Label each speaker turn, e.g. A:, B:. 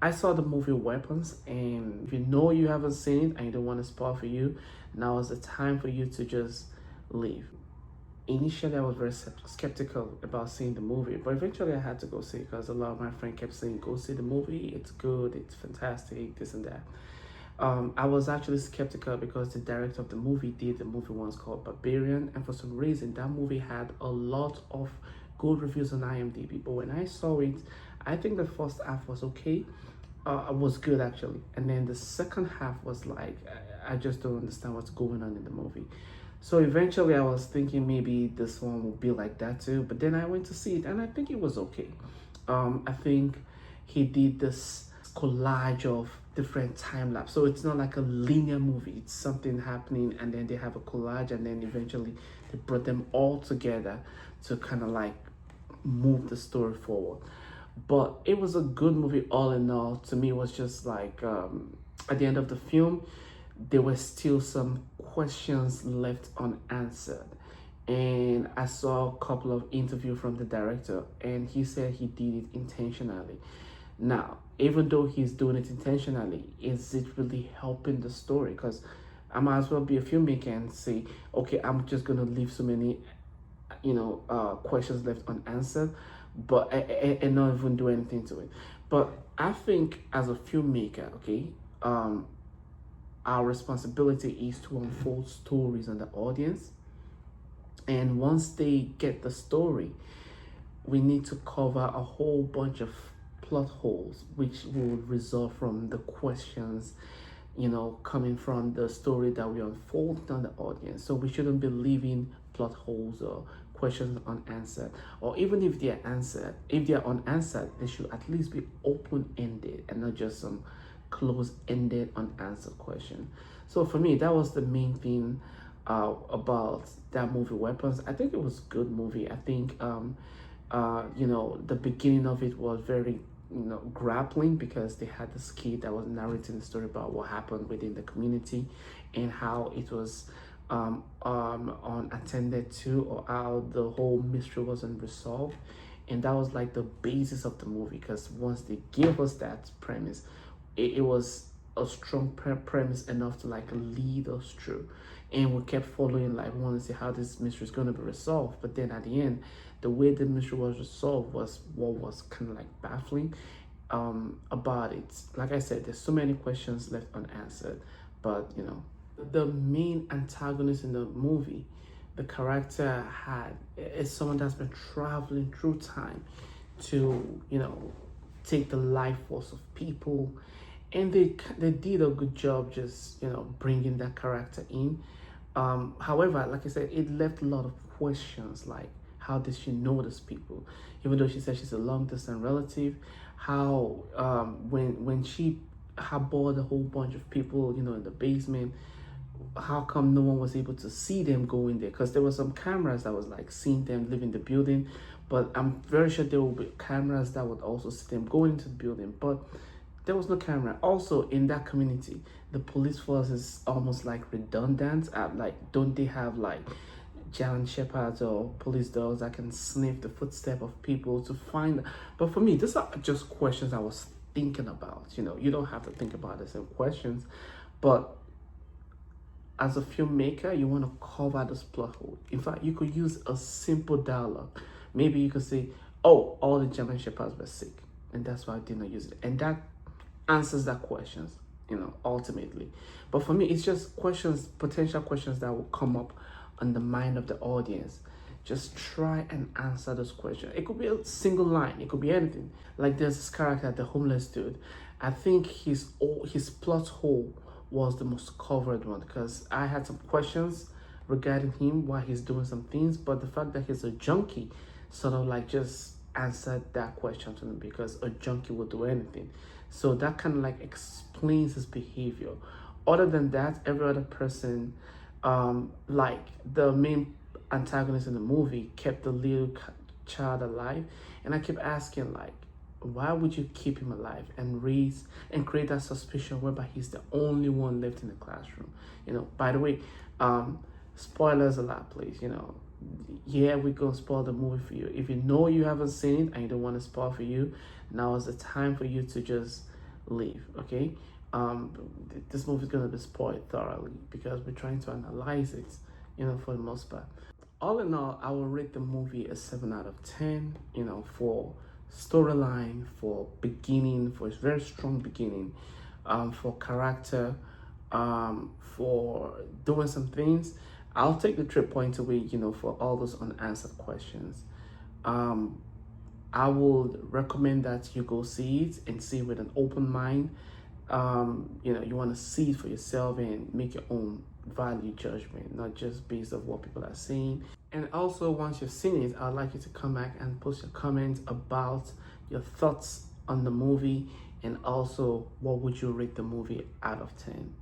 A: I saw the movie Weapons, and if you know you haven't seen it and you don't want to spoil for you, now is the time for you to just leave. Initially, I was very skeptical about seeing the movie, but eventually I had to go see it because a lot of my friends kept saying, "Go see the movie. It's good. It's fantastic. This and that." I was actually skeptical because the director of the movie did a movie once called Barbarian, and for some reason that movie had a lot of good reviews on IMDb. But when I saw it, I think the first half was okay, was good actually, and then the second half was like I just don't understand what's going on in the movie. So eventually, I was thinking maybe this one will be like that too. But then I went to see it, and I think it was okay. I think he did this collage of different time lapse, so it's not like a linear movie. It's something happening, and then they have a collage, and then eventually they brought them all together to kind of like move the story forward. But it was a good movie all in all. To me, it was just like at the end of the film, there were still some questions left unanswered. And I saw a couple of interviews from the director, and he said he did it intentionally. Now, even though he's doing it intentionally, is it really helping the story? Because I might as well be a filmmaker and say, okay, I'm just gonna leave so many, questions left unanswered, but and not even do anything to it. But I think as a filmmaker, okay, our responsibility is to unfold stories on the audience, and once they get the story, we need to cover a whole bunch of plot holes which will result from the questions coming from the story that we unfold on the audience. So we shouldn't be leaving plot holes or questions unanswered, or even if they are answered, if they are unanswered, they should at least be open-ended and not just some close-ended unanswered question. So for me, that was the main thing about that movie Weapons. I think it was a good movie. I think the beginning of it was very grappling, because they had this kid that was narrating the story about what happened within the community and how it was unattended to, or how the whole mystery wasn't resolved. And that was like the basis of the movie, because once they gave us that premise, it was a strong premise enough to like lead us through, and we kept following, like we want to see how this mystery is going to be resolved. But then at the end, the way the mystery was resolved was what was kind of like baffling about it. Like I said, there's so many questions left unanswered, but the main antagonist in the movie, the character is someone that's been traveling through time to take the life force of people, and they did a good job just bringing that character in. However, like I said, it left a lot of questions, like how did she know these people, even though she said she's a long distance relative. How when she harbored a whole bunch of people in the basement, how come no one was able to see them go in there? Because there were some cameras that was like seeing them leaving the building, but I'm very sure there will be cameras that would also see them going into the building, but there was no camera. Also, in that community, the police force is almost like redundant. Like, don't they have like German shepherds or police dogs that can sniff the footstep of people to find? But for me, these are just questions I was thinking about. You don't have to think about the same questions, but as a filmmaker, you want to cover this plot hole. In fact, you could use a simple dialogue. Maybe you could say, "Oh, all the German shepherds were sick, and that's why I did not use it," and that answers that questions, ultimately. But for me, it's just questions, potential questions that will come up on the mind of the audience. Just try and answer those questions. It could be a single line, it could be anything. Like there's this character, the homeless dude. I think his plot hole was the most covered one, because I had some questions regarding him, why he's doing some things, but the fact that he's a junkie sort of like just answered that question to me, because a junkie will do anything. So that kind of like explains his behavior. Other than that, every other person, like the main antagonist in the movie, kept the little child alive, and I kept asking, like, why would you keep him alive and create that suspicion whereby he's the only one left in the classroom? By the way, spoilers alert, please. Yeah, we're gonna spoil the movie for you. If you know you haven't seen it and you don't want to spoil for you, now is the time for you to just leave. Okay, this movie is gonna be spoiled thoroughly because we're trying to analyze it, for the most part. All in all, I will rate the movie a 7 out of 10. For storyline, for beginning, for its very strong beginning, for character, for doing some things. I'll take the 3 points away, for all those unanswered questions. Um, I would recommend that you go see it and see it with an open mind. You want to see it for yourself and make your own value judgment, not just based on what people are saying. And also, once you've seen it, I'd like you to come back and post your comments about your thoughts on the movie, and also what would you rate the movie out of 10.